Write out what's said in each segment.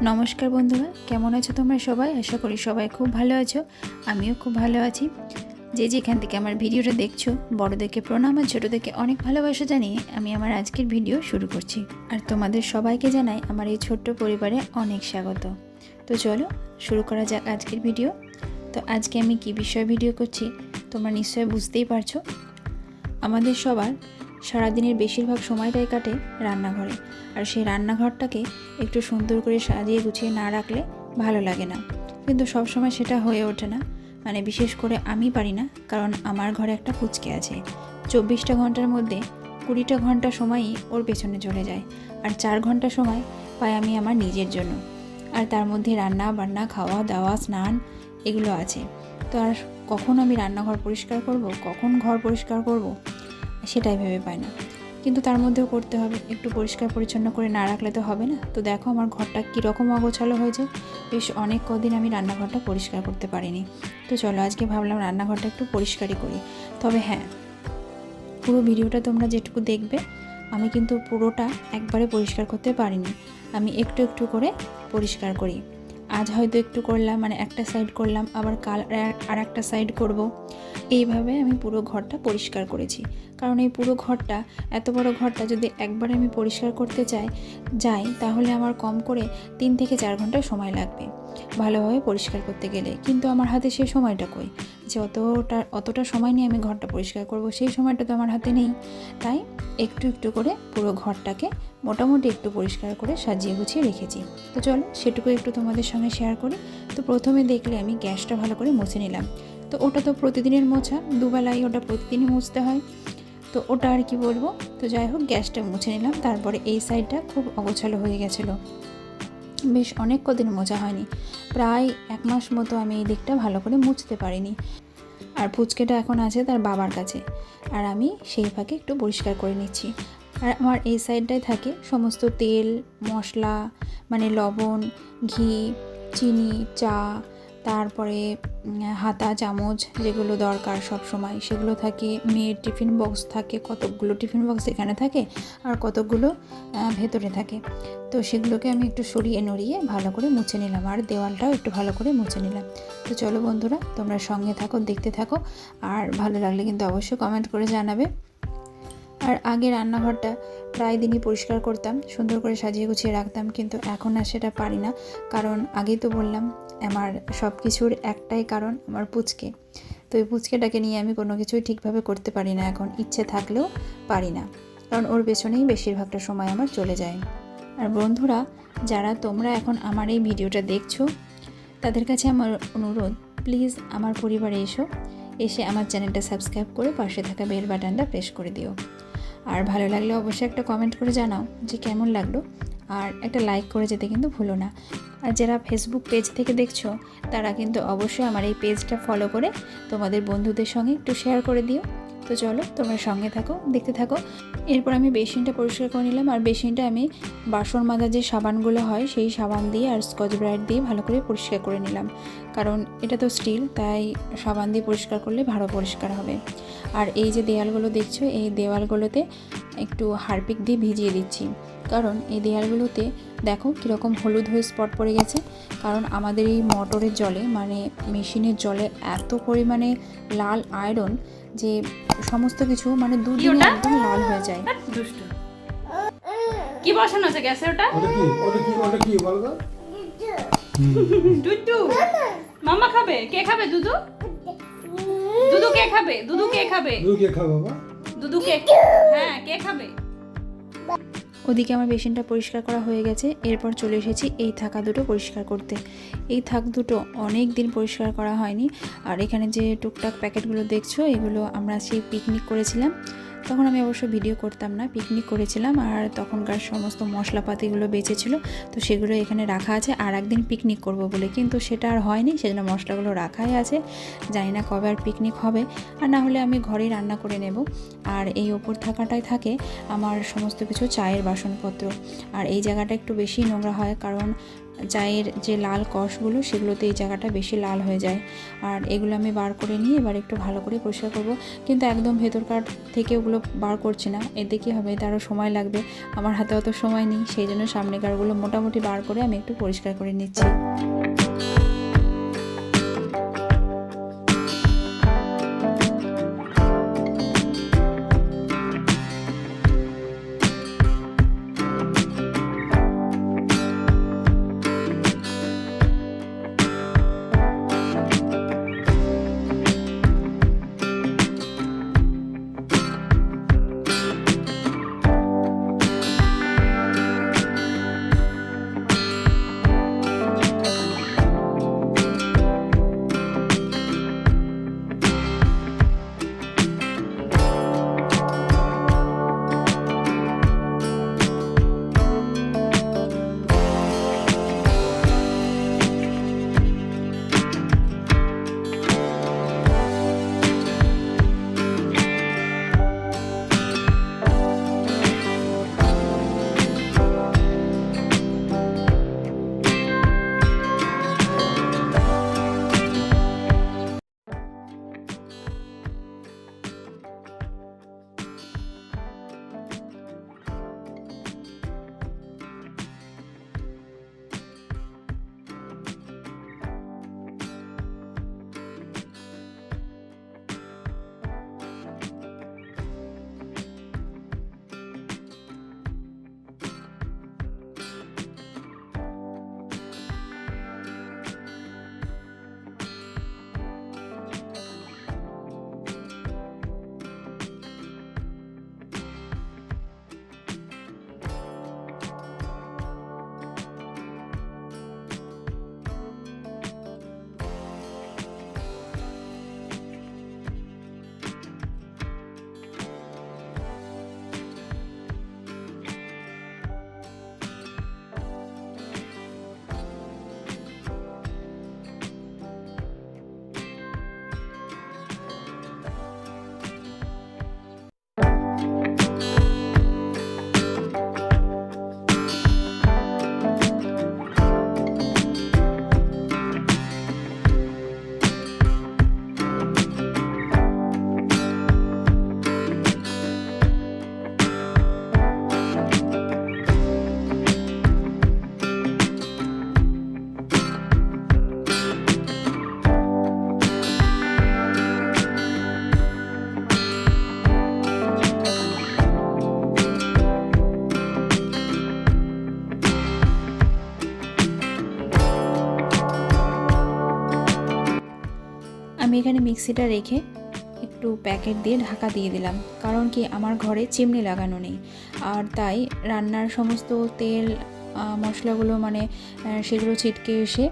নমস্কার বন্ধুরা, কেমন আছো তোমরা সবাই? আশা করি সবাই খুব ভালো আছো। আমিও খুব ভালো আছি। যে যেখান থেকে আমার ভিডিওটা দেখছো, বড়দেরকে প্রণাম আর ছোটোদেরকে অনেক ভালোবাসা জানিয়ে আমি আমার আজকের ভিডিও শুরু করছি। আর তোমাদের সবাইকে জানাই আমার এই ছোট্ট পরিবারে অনেক স্বাগত। তো চলো শুরু করা যাক আজকের ভিডিও। তো আজকে আমি কি বিষয়ে ভিডিও করছি তোমরা নিশ্চয়ই বুঝতেই পারছো। আমাদের সবার সারাদিনের বেশিরভাগ সময়টাই কাটে রান্নাঘরে, আর সেই রান্নাঘরটাকে একটু সুন্দর করে সাজিয়ে গুছিয়ে না রাখলে ভালো লাগে না। কিন্তু সব সময় সেটা হয়ে ওঠে না, মানে বিশেষ করে আমি পারি না, কারণ আমার ঘরে একটা পুচকে আছে। 24টা ঘন্টার মধ্যে 20টা ঘন্টা সময়ই ওর পেছনে চলে যায়, আর 4 ঘন্টা সময় পাই আমি আমার নিজের জন্য। আর তার মধ্যে রান্না বান্না, খাওয়া দাওয়া, স্নান এগুলো আছে। তো আর কখন আমি রান্নাঘর পরিষ্কার করব, কখন ঘর পরিষ্কার করব, সেটাই ভেবে পাই না। কিন্তু তার মধ্যেও করতে হবে, একটু পরিষ্কার পরিচ্ছন্ন করে না রাখলে তো হবে না। তো দেখো আমার ঘরটা কীরকম অগোছালো হয়েছে। বেশ অনেক কদিন আমি রান্নাঘরটা পরিষ্কার করতে পারিনি। তো চলো আজকে ভাবলাম রান্নাঘরটা একটু পরিষ্কারই করি। তবে হ্যাঁ, পুরো ভিডিওটা তোমরা যেটুকু দেখবে, আমি কিন্তু পুরোটা একবারে পরিষ্কার করতে পারিনি। আমি একটু একটু করে পরিষ্কার করি। আজ হয়তো একটু করলাম, মানে একটা সাইড করলাম, আবার কাল আর একটা সাইড করব। এইভাবে আমি পুরো ঘরটা পরিষ্কার করেছি। কারণ এই পুরো ঘরটা, এত বড় ঘরটা যদি একবারে আমি পরিষ্কার করতে যাই তাহলে আমার কম করে 3 থেকে 4 ঘন্টা সময় লাগবে ভালোভাবে পরিষ্কার করতে গেলে। কিন্তু আমার হাতে সেই সময়টা কই, যে অতটা সময় নিয়ে আমি ঘরটা পরিষ্কার করব, সেই সময়টা তো আমার হাতে নেই। তাই একটু একটু করে পুরো ঘরটাকে মোটামুটি একটু পরিষ্কার করে সাজিয়ে গুছিয়ে রেখেছি। তো চলো সেটুকু একটু তোমাদের সঙ্গে শেয়ার করি। তো প্রথমে দেখলে আমি গ্যাসটা ভালো করে মুছে নিলাম। তো ওটা তো প্রতিদিনের মোছা, দুবেলাই ওটা প্রতিদিনই মুছতে হয়। তো ওটা আর কি বলবো। তো যাই হোক, গ্যাসটা মুছে নিলাম। তারপরে এই সাইডটা খুব অগোছালো হয়ে গেছিলো, বেশ অনেক কদিন মোছা হয়নি, প্রায় 1 মাস মতো আমি এই দিকটা ভালো করে মুছতে পারিনি। আর পুচকেটা এখন আছে তার বাবার কাছে, আর আমি সেই ফাঁকে একটু পরিষ্কার করে নিচ্ছি। আর আমার এই সাইডটায় থাকে সমস্ত তেল মশলা, মানে লবণ, ঘি, চিনি, চা, তারপরে হাতা চামচ যেগুলো দরকার সব সময়, সেগুলো থাকে। মেয়ের টিফিন বক্স থাকে, কতকগুলো টিফিন বক্স এখানে থাকে আর কতকগুলো ভেতরে থাকে। তো সেগুলোকে আমি একটু সরিয়ে নড়িয়ে ভালো করে মুছে নিলাম, আর দেওয়ালটাও একটু ভালো করে মুছে নিলাম। তো চলো বন্ধুরা, তোমরা সঙ্গে থাকো, দেখতে থাকো, আর ভালো লাগলে কিন্তু অবশ্যই কমেন্ট করে জানাবে। আর আগে রান্নাঘরটা প্রায় দিনই পরিষ্কার করতাম, সুন্দর করে সাজিয়ে গুছিয়ে রাখতাম, কিন্তু এখন আর সেটা পারি না। কারণ আগেই তো বললাম, আমার সব কিছুর একটাই কারণ, আমার পুচকে। তো এই পুচকেটাকে নিয়ে আমি কোনো কিছুই ঠিকভাবে করতে পারি না এখন, ইচ্ছে থাকলেও পারি না, কারণ ওর পেছনেই বেশিরভাগটা সময় আমার চলে যায়। আর বন্ধুরা, যারা তোমরা এখন আমার এই ভিডিওটা দেখছো, তাদের কাছে আমার অনুরোধ, প্লিজ আমার পরিবারে এসে আমার চ্যানেলটা সাবস্ক্রাইব করে পাশে থাকা বেল বাটনটা প্রেস করে দিও। আর ভালো লাগলে অবশ্যই একটা কমেন্ট করে জানাও যে কেমন লাগলো, আর একটা লাইক করে যেতে কিন্তু ভুলো না। আর যারা ফেসবুক পেজ থেকে দেখছো, তারা কিন্তু অবশ্যই আমার এই পেজটা ফলো করে তোমাদের বন্ধুদের সঙ্গে একটু শেয়ার করে দিও। তো চলো তোমরা সঙ্গে থাকো, দেখতে থাকো। এরপর আমি বেসিনটা পরিষ্কার করে নিলাম, আর বেসিনটা আমি বাসন মাজার যে সাবানগুলো হয় সেই সাবান দিয়ে আর স্কচ ব্রাইট দিয়ে ভালো করে পরিষ্কার করে নিলাম। কারণ এটা তো স্টিল, তাই সাবান দিয়ে পরিষ্কার করলে ভালো পরিষ্কার হবে। আর এই যে দেওয়ালগুলো দেখছো, এই দেওয়ালগুলোতে একটু হারপিক দিয়ে ভিজিয়ে দিচ্ছি, কারণ এই দেওয়ালগুলোতে দেখো কীরকম হলুদ হয়ে স্পট পড়ে গেছে। কারণ আমাদের এই মোটরের জলে, মানে মেশিনের জলে এত পরিমাণে লাল আয়রন যে সমস্ত কিছু মানে দুদিনে একদম লাল হয়ে যায়। দুষ্টু কি বসানো আছে গ্যাসে? ওটা কি বলতো? দুধু মামা খাবে? কে খাবে দুধু? দুধু কে খাবে? দুধু কে খাবে? বাবা? দুধু কে? হ্যাঁ, কে খাবে? ওদিকে আমার বেসিনটা পরিষ্কার করা হয়ে গেছে। এরপর চলে এসেছি এই থাকা দুটো পরিষ্কার করতে। এই থাক দুটো অনেক দিন পরিষ্কার করা হয়নি। আর এখানে যে টুকটাক প্যাকেটগুলো দেখছো, এগুলো আমরা সেই পিকনিক করেছিলাম, তখন আমি অবশ্য ভিডিও করতাম না, পিকনিক করেছিলাম, আর তখনকার সমস্ত মশলাপাতিগুলো বেঁচেছিল। তো সেগুলো এখানে রাখা আছে আর একদিন পিকনিক করব বলে, কিন্তু সেটা আর হয়নি, সেজন্য মশলাগুলো রাখাই আছে। জানি না কবে আর পিকনিক হবে, আর না হলে আমি ঘরেই রান্না করে নেব। আর এই ওপর থাকাটাই থাকে আমার সমস্ত কিছু চায়ের বাসনপত্র। আর এই জায়গাটা একটু বেশি নোংরা হয়, কারণ চায়ের যে লাল কষগুলো সেগুলোতে এই জায়গাটা বেশি লাল হয়ে যায়। আর এগুলো আমি বার করে নিয়ে এবার একটু ভালো করে পরিষ্কার করব, কিন্তু একদম ভেতরকার থেকে ওগুলো বার করছি না, এতে কী হবে তারও সময় লাগবে, আমার হাতে অত সময় নেই, সেই জন্য সামনেকারগুলো মোটামুটি বার করে আমি একটু পরিষ্কার করে নিচ্ছি। আমি এখানে মিক্সিটা রেখে একটু প্যাকেট দিয়ে ঢাকা দিয়ে দিলাম, কারণ কি আমার ঘরে চিমনি লাগানো নেই, আর তাই রান্নার সমস্ত তেল মশলাগুলো মানে সেগুলো ছিটকে এসে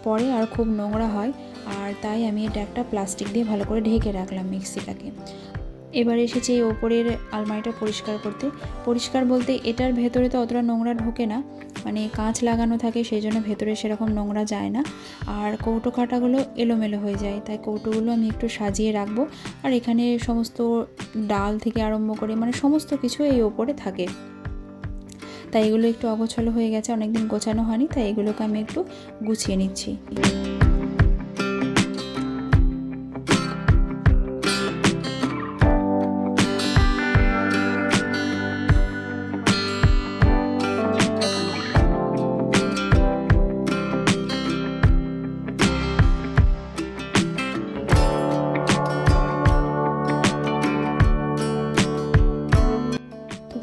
পরে আর খুব নোংরা হয়, আর তাই আমি এটা একটা প্লাস্টিক দিয়ে ভালো করে ঢেকে রাখলাম মিক্সিটাকে। এবার এসেছি এই ওপরের আলমারিটা পরিষ্কার করতে। পরিষ্কার বলতে এটার ভেতরে তো অতটা নোংরা ঢোকে না, মানে কাঁচ লাগানো থাকে, সেই জন্য ভেতরে সেরকম নোংরা যায় না, আর কৌটো কাঁটাগুলো এলোমেলো হয়ে যায়, তাই কৌটোগুলো আমি একটু সাজিয়ে রাখবো। আর এখানে সমস্ত ডাল থেকে আরম্ভ করে মানে সমস্ত কিছু এই ওপরে থাকে, তাই এগুলো একটু অগোছালো হয়ে গেছে, অনেকদিন গোছানো হয়নি, তাই এগুলোকে আমি একটু গুছিয়ে নিচ্ছি।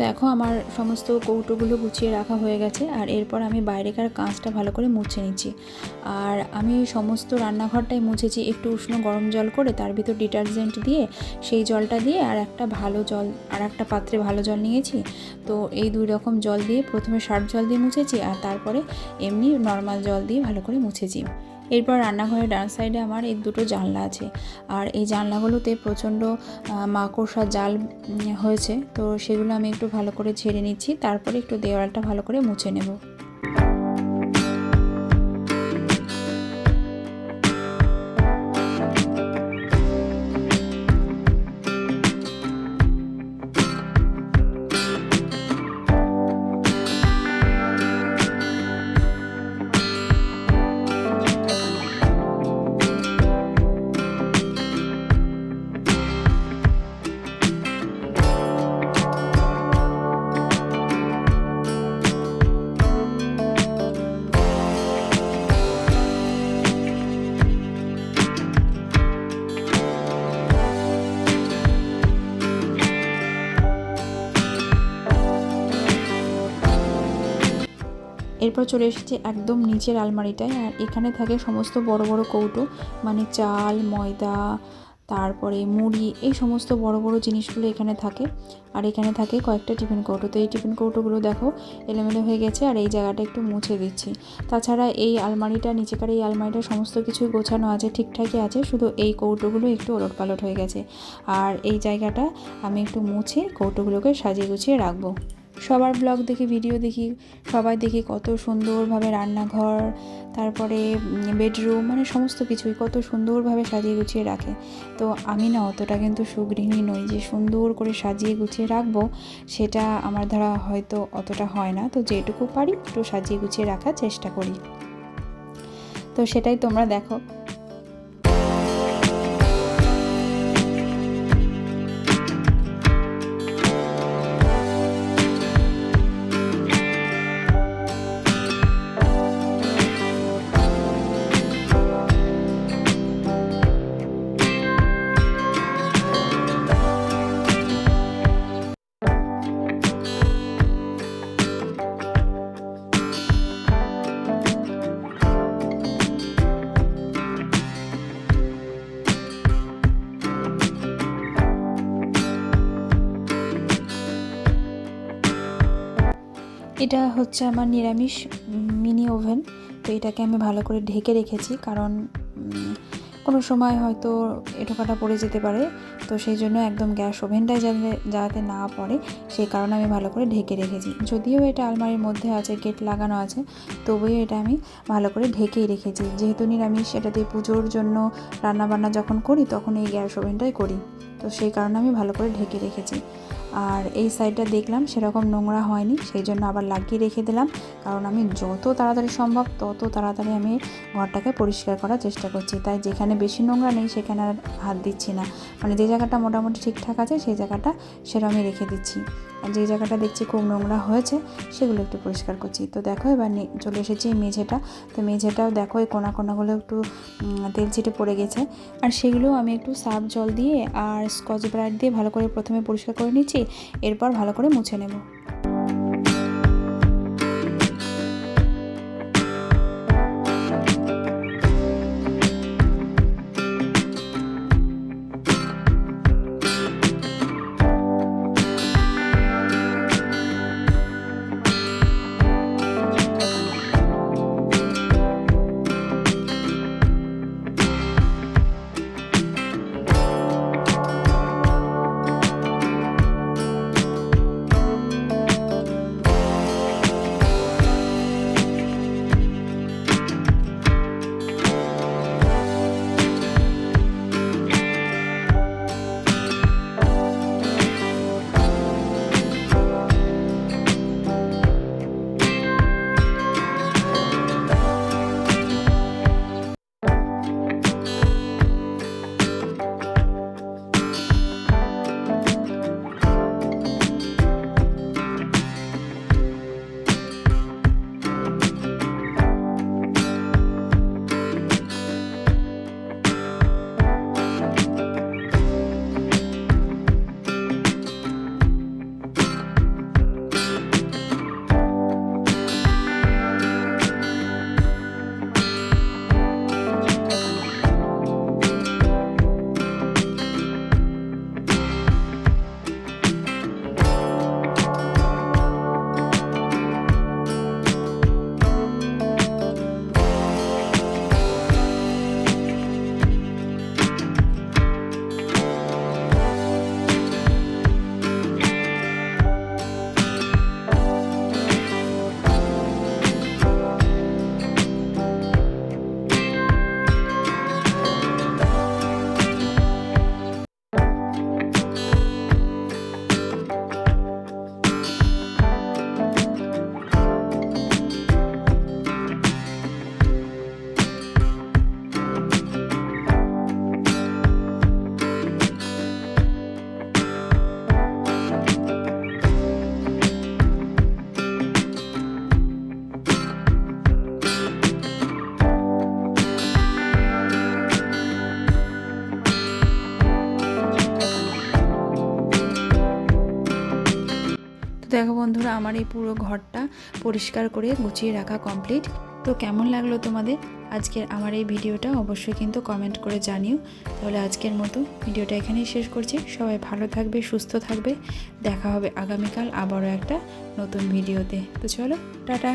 দেখো আমার সমস্ত কৌটোগুলো গুছিয়ে রাখা হয়ে গেছে, আর এরপর আমি বাইরেকার কাঁচটা ভালো করে মুছে নিচ্ছি। আর আমি সমস্ত রান্নাঘরটাই মুছেছি একটু উষ্ণ গরম জল করে, তার ভিতর ডিটারজেন্ট দিয়ে, সেই জলটা দিয়ে আর একটা ভালো জল, আর একটা পাত্রে ভালো জল নিয়েছি। তো এই দুই রকম জল দিয়ে প্রথমে সার্ফ জল দিয়ে মুছেছি, আর তারপরে এমনি নর্মাল জল দিয়ে ভালো করে মুছেছি। এরপর রান্নাঘরের ডান সাইডে আমার এই দুটো জানলা আছে, আর এই জানলাগুলোতে প্রচণ্ড মাকড়সা জাল হয়েছে, তো সেগুলো আমি একটু ভালো করে ঝেড়ে নিচ্ছি, তারপরে একটু দেওয়ালটা ভালো করে মুছে নেব। এরপর চলে এসেছি একদম নিচের আলমারিটায়। আর এখানে থাকে সমস্ত বড় বড় কৌটো, মানে চাল, ময়দা, তারপরে মুড়ি, এই সমস্ত বড় বড় জিনিসগুলো এখানে থাকে। আর এখানে থাকে কয়েকটা টিফিন কৌটো। তো এই টিফিন কৌটোগুলো দেখো এলোমেলো হয়ে গেছে, আর এই জায়গাটা একটু মুছে দিচ্ছি। তাছাড়া এই আলমারিটা, নিচেকার এই আলমারিটা সমস্ত কিছুই গোছানো আছে, ঠিকঠাকই আছে, শুধু এই কৌটোগুলো একটু ওলটপালট হয়ে গেছে। আর এই জায়গাটা আমি একটু মুছে কৌটোগুলোকে সাজিয়ে গুছিয়ে রাখবো। সবার ব্লগ দেখি, ভিডিও দেখি, সবাই দেখি কত সুন্দরভাবে রান্নাঘর, তারপরে বেডরুম, মানে সমস্ত কিছুই কত সুন্দরভাবে সাজিয়ে গুছিয়ে রাখে। তো আমি না অতটা কিন্তু সুগৃহিণী নই যে সুন্দর করে সাজিয়ে গুছিয়ে রাখবো, সেটা আমার দ্বারা হয়তো অতটা হয় না। তো যেটুকু পারি একটু সাজিয়ে গুছিয়ে রাখার চেষ্টা করি। তো সেটাই তোমরা দেখো। এটা হচ্ছে আমার নিরামিষ মিনি ওভেন। তো এটাকে আমি ভালো করে ঢেকে রেখেছি, কারণ কোনো সময় হয়তো এঁটোকাটা পড়ে যেতে পারে। তো সেই জন্য একদম গ্যাস ওভেনটাই যাতে না পড়ে, সেই কারণে আমি ভালো করে ঢেকে রেখেছি। যদিও এটা আলমারির মধ্যে আছে, গেট লাগানো আছে, তবুও এটা আমি ভালো করে ঢেকেই রেখেছি। যেহেতু নিরামিষ, এটাতে পুজোর জন্য রান্নাবান্না যখন করি তখন এই গ্যাস ওভেনটাই করি, তো সেই কারণে আমি ভালো করে ঢেকে রেখেছি। আর এই সাইডটা দেখলাম সেরকম নোংরা হয়নি, সেই জন্য আবার লাগিয়ে রেখে দিলাম, কারণ আমি যত তাড়াতাড়ি সম্ভব তত তাড়াতাড়ি আমি ঘরটাকে পরিষ্কার করার চেষ্টা করছি। তাই যেখানে বেশি নোংরা নেই সেখানে আর হাত দিচ্ছি না, মানে যে জায়গাটা মোটামুটি ঠিকঠাক আছে সেই জায়গাটা সেরকমই রেখে দিচ্ছি। আর যে জায়গাটা দেখছি খুব নোংরা হয়েছে সেগুলো একটু পরিষ্কার করছি। তো দেখো এবার চলে এসেছি মেঝেটা। তো মেঝেটাও দেখো এই কোনাগুলো একটু তেল ছিটে পড়ে গেছে, আর সেগুলো আমি একটু সার্ফ জল দিয়ে আর স্কচ ব্রাইট দিয়ে ভালো করে প্রথমে পরিষ্কার করে নিচ্ছি, এরপর ভালো করে মুছে নেব। দেখো বন্ধুরা, আমার এই পুরো ঘরটা পরিষ্কার করে গুছিয়ে রাখা কমপ্লিট। তো কেমন লাগলো তোমাদের আজকের আমার এই ভিডিওটা অবশ্যই কিন্তু কমেন্ট করে জানিও। তাহলে আজকের মতো ভিডিওটা এখানেই শেষ করছি। সবাই ভালো থাকবে, সুস্থ থাকবে। দেখা হবে আগামীকাল আবারও একটা নতুন ভিডিওতে। তো চলো, টাটা।